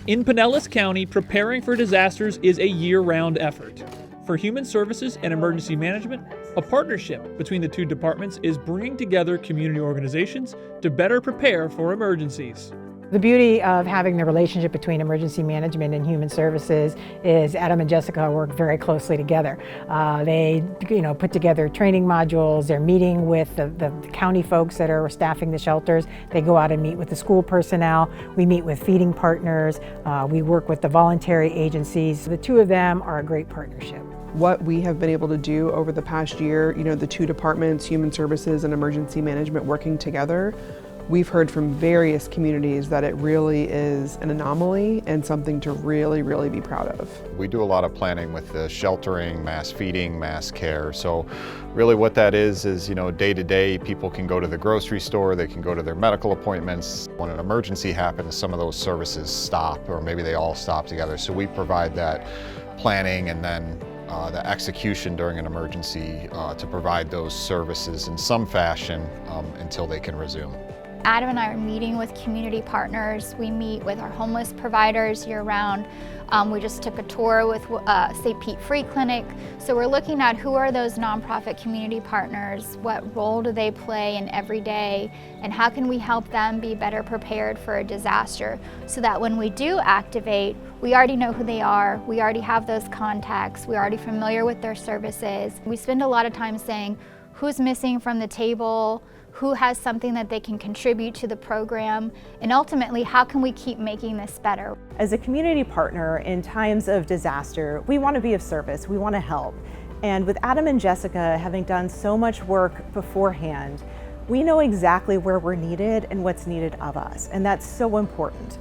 In Pinellas County, preparing for disasters is a year-round effort. For Human Services and Emergency Management, a partnership between the two departments is bringing together community organizations to better prepare for emergencies. The beauty of having the relationship between emergency management and human services is Adam and Jessica work very closely together. They put together training modules. They're meeting with the county folks that are staffing the shelters. They go out and meet with the school personnel. We meet with feeding partners. We work with the voluntary agencies. The two of them are a great partnership. What we have been able to do over the past year, the two departments, Human Services and Emergency Management working together, we've heard from various communities that it really is an anomaly and something to really, really be proud of. We do a lot of planning with the sheltering, mass feeding, mass care. So really what that is day to day, people can go to the grocery store, they can go to their medical appointments. When an emergency happens, some of those services stop, or maybe they all stop together. So we provide that planning and then the execution during an emergency to provide those services in some fashion until they can resume. Adam and I are meeting with community partners. We meet with our homeless providers year-round. We just took a tour with St. Pete Free Clinic. So we're looking at who are those nonprofit community partners, what role do they play in every day, and how can we help them be better prepared for a disaster so that when we do activate, we already know who they are, we already have those contacts, we're already familiar with their services. We spend a lot of time saying who's missing from the table, who has something that they can contribute to the program, and ultimately, how can we keep making this better? As a community partner in times of disaster, we want to be of service, we want to help. And with Adam and Jessica having done so much work beforehand, we know exactly where we're needed and what's needed of us, and that's so important.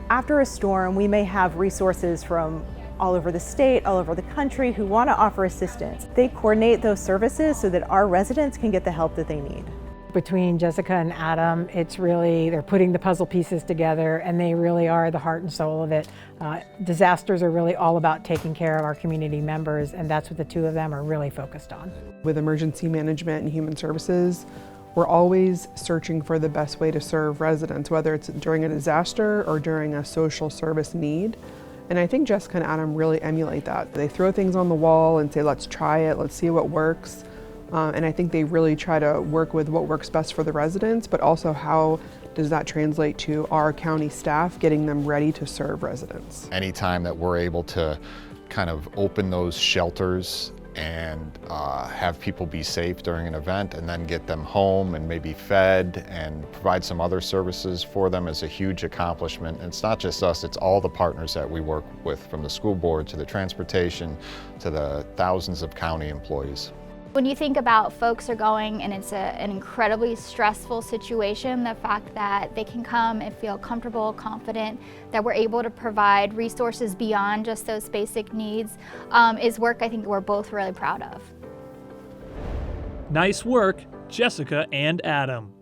After a storm, we may have resources from all over the state, all over the country who want to offer assistance. They coordinate those services so that our residents can get the help that they need. Between Jessica and Adam, they're putting the puzzle pieces together, and they really are the heart and soul of it. Disasters are really all about taking care of our community members, and that's what the two of them are really focused on. With emergency management and human services, we're always searching for the best way to serve residents, whether it's during a disaster or during a social service need. And I think Jessica and Adam really emulate that. They throw things on the wall and say, let's try it, let's see what works. And I think they really try to work with what works best for the residents, but also how does that translate to our county staff, getting them ready to serve residents. Anytime that we're able to kind of open those shelters and have people be safe during an event and then get them home and maybe fed and provide some other services for them is a huge accomplishment. And it's not just us, it's all the partners that we work with, from the school board to the transportation to the thousands of county employees. When you think about folks are going and it's an incredibly stressful situation, the fact that they can come and feel comfortable, confident, that we're able to provide resources beyond just those basic needs is work I think we're both really proud of. Nice work, Jessica and Adam.